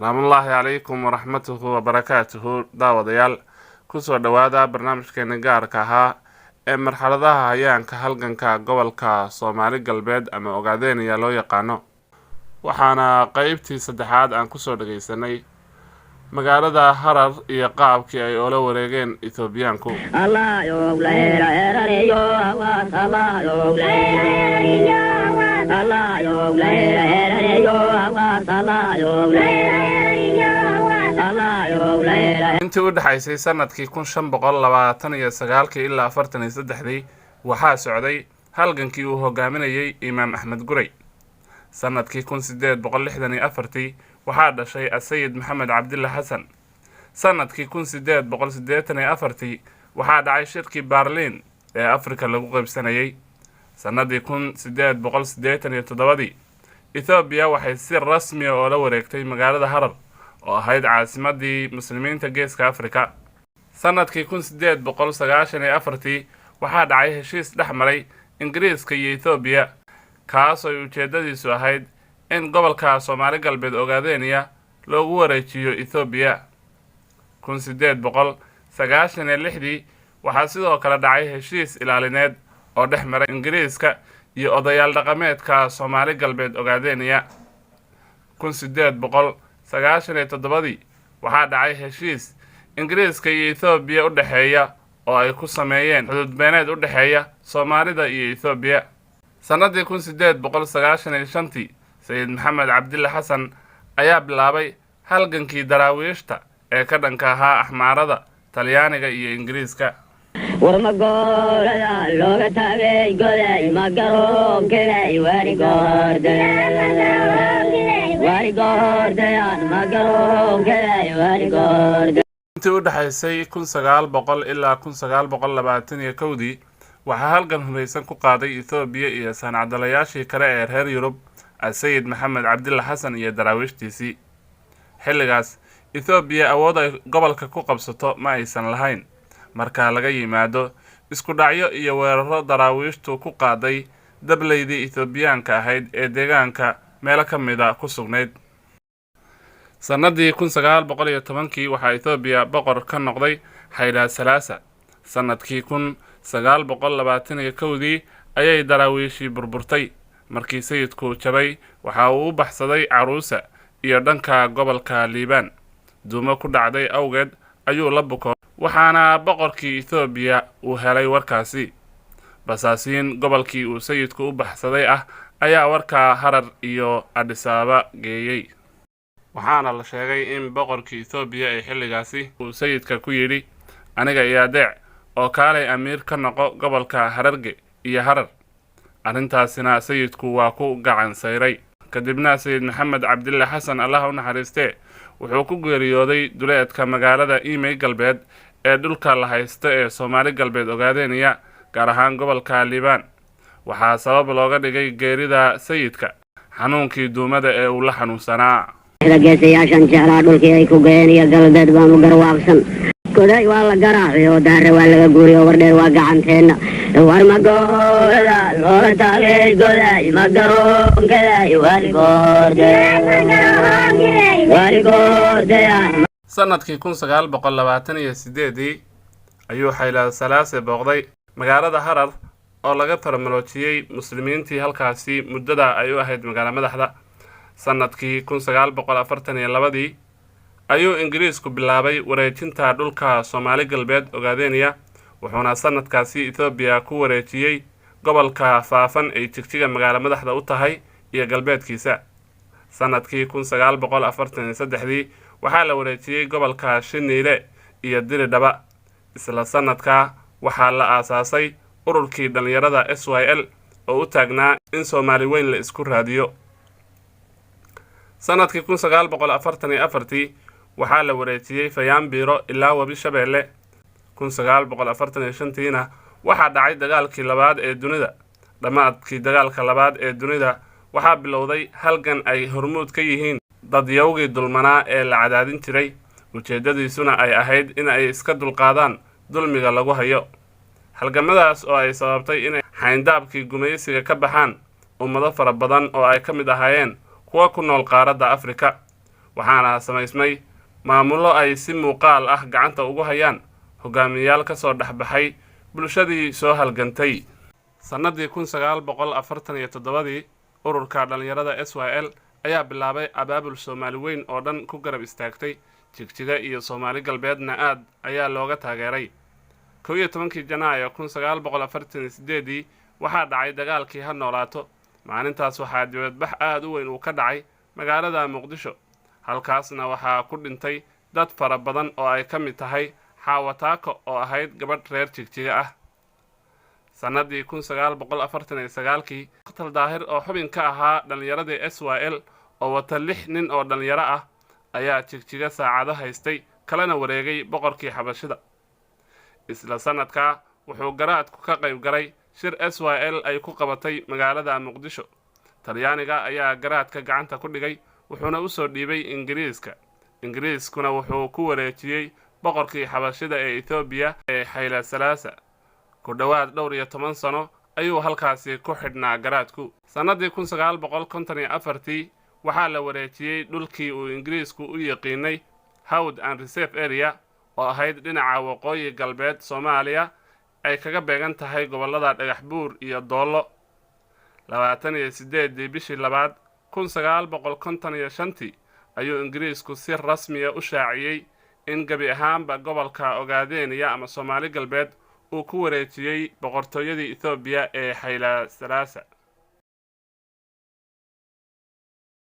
السلام الله عليكم ورحمته وبركاته داوديال kusoo dhawaada barnaamijkeena gaarka ahaa ee marxaladaha hayaanka halganka gobolka Soomaali galbeed ama Ogaadeniya loo yaqaano waxaana qaybtii saddexaad aan kusoo dhageysanay magaalada Harar iyo qaabkii ay ula wareegeen Ethiopiaanku intii u dhaxaysay sanadkii 1529 ilaa 43 waxaa socday halgankii uu hogaaminayay Imaam Axmed Guray. sanadkii 1864 waxaa dhashay Sayid Maxamed Cabdilla Xasan. sanadkii 1884 waxaa dhacay shirkii Berlin ee Afrika lagu qaybsanayay. sanadii 1887 Ethiopia waxay si rasmi ah ula wareegtay magaalada Harar oo ahayd caasimadii muslimiinta geeska Afrika. sanadkii 1894 waxaa dhacay heshiis dhexmaray Ingiriiska iyo Ethiopia kaas oo ujeedadiisu ahayd in gobolka Soomaali galbeed Ogaadeniya loogu wareejiyo Ethiopia. 1896 waxaa sidoo kale dhacay heshiis ilaalineed oo dhexmaray Ingiriiska iyo odayaal dhaqameedka Soomaali galbeed Ogaadeniya. 1897 waxaa dhacay heshiis Ingiriiska iyo Ethiopia u dhaxeeya oo ay ku sameeyeen xuduud beeneed u dhaxeeya Soomaalida iyo Ethiopia. sanadii 1895 Sayid Maxamed Cabdilla Xasan ayaa bilaabay halgankii daraawiishta ee ka dhanka ahaa Axmaarada, Talyaaniga iyo Ingiriiska. intii u dhaxaysay 1900 ilaa 1921 waxaa halgan hubaysan ku qaaday Ethiopia iyo sanacadalayaashii kale ee reer Yurub Sayid Maxamed Cabdilla Xasan iyo daraawiishtiisii. xilligaas Ethiopia awood ay gobolka ku qabsato ma aysan lahayn marka laga yimaado isku dhacyo iyo weeraro daraawiishtu ku qaaday dableydii Ethiopiaanka ahayd ee deegaanka meelo ka mid ah ku sugnayd. sanadii 1910 waxaa Ethiopia boqor ka noqday Hayle Selassie. sanadkii 1921 ayay daraawiishii burburtay markii sayidku jabay waxa uu u baxsaday Caruusa iyo dhanka gobolka Liibaan. duumo ku dhacday awgeed ayuu la buko waxaana boqorkii Ethiopia uu helay warkaasi. basaasiin gobolkii uu sayidku u baxsaday ayaa warka Harar iyo Addis Ababa geeyay. waxaana la sheegay in boqorkii Ethiopia ay xilligaasi uu sayidka ku yiri aniga iyo adeec oo kaalay amiir ka noqo gobolka Hararge iyo Harar. arrintaasina sayidku waa ku gacan sayray. kadibna Sayid Maxamed Cabdilla Xasan Allah u naxariistee wuxuu ku geeriyooday duleedka magaalada Imey galbeed ee dhulka la haysto ee Soomaali galbeed Ogaadeniya gaar ahaan gobolka Liibaan. waxaa sabab looga dhigay geerida sayidka xanuunkii duumada ee uu la xanuunsanaa. geesiyaashan jeclaa dhulkii ay ku geeniya galbeed baanu garwaaqsan goday waa la garaaciyo daare waa laga guuriyo wardheer waa gacanteena war magooda loola taagay goday magaroonkaday waligoordayaan. sanadkii 1928 ayuu Hayle Selassie booqday magaalada Harar oo laga farmaloojiyay muslimiintii halkaasi muddada ay u ahayd magaalo madaxda. sanadkii 1942 ayuu Ingiriisku bilaabay wareejinta dhulka Soomaali galbeed Ogaadeniya wuxuuna sanadkaasi Ethiopia ku wareejiyay gobolka faafan ay Jigjiga magaalo madaxda u tahay iyo galbeedkiisa. sanadkii 1943 waxaa la wareejiyay gobolka Shiniile iyo Diridhaba. isla sanadka waxaa la aasaasay ururkii dhalinyarada SYL oo u taagnaa in Soomaali weyn la isku raadiyo. sanadkii 1944 waxaa la wareejiyay Fayambiro ilaa Wabi Shabeelle. 1945 waxaa dhacay dagaalkii labaad ee dunida. dhamaadkii dagaalka labaad ee dunida waxaa bilowday halgan ay hormuud ka yihiin dadyowgii dulmanaa ee la cadaadin jiray. ujeedadiisuna ay ahayd in ay iska dulqaadaan dulmiga lagu hayo. halgamadaas oo ay sababtay inay xayndaabkii gumaysiga ka baxaan ummado fara badan oo ay ka mid ahaayeen kuwa ku nool qaaradda Afrika. waxaana samaysmay maamullo ay si muuqaal ah gacanta ugu hayaan hogaamiyayaal ka soo dhexbaxay bulshadii soo halgantay. sannadii 1947 ururka dhalinyarada SYL ayaa bilaabay abaabul Soomaali weyn oo dhan ku garab istaagtay Jigjiga iyo Soomaali galbeedna aad ayaa looga taageeray. 11 Janaayo 1948 waxaa dhacay dagaalkii Ha Noolaato. maalintaas waxaa dibadbax aad u weyn uu ka dhacay magaalada Muqdisho, halkaasna waxaa ku dhintay dad fara badan oo ay ka mid tahay Xaawa Taako oo ahayd gabadh reer Jigjiga ah. sannadii 1949 Qatal Daahir oo xubin ka ahaa dhalinyaradii SYL oo wata 6 nin oo dhalinyaro ah ayaa Jigjiga saacado haystay kalena wareegay boqorkii Xabashida. isla sanadka wuxuu garaadku ka qayb galay shir SYL ay ku qabatay magaalada Muqdisho. Talyaaniga ayaa garaadka gacanta ku dhigay wuxuuna u soo dhiibay Ingiriiskuna wuxuu ku wareejiyay boqorkii Xabashida ee Ethiopia ee Haile Selassie. ku dhawaad dhowr iyo 10 sano ayuu halkaasi ku xidhnaa garaadku. sannadii 1954 waxaa la wareejiyay dhulkii uu Ingiriisku u yaqiinay Howd and Reserve Area oo ahayd dhinaca waqooyi galbeed Soomaaliya ay kaga beegan tahay gobolada Dhagaxbuur iyo Doollo. 28 bishii labaad 1955 ayuu Ingiriisku si rasmi ah u shaaciyay in gabi ahaanba gobolka Ogaadeniya ama Soomaali galbeed uu ku wareejiyay boqortooyadii Ethiopia ee Haile Selassie.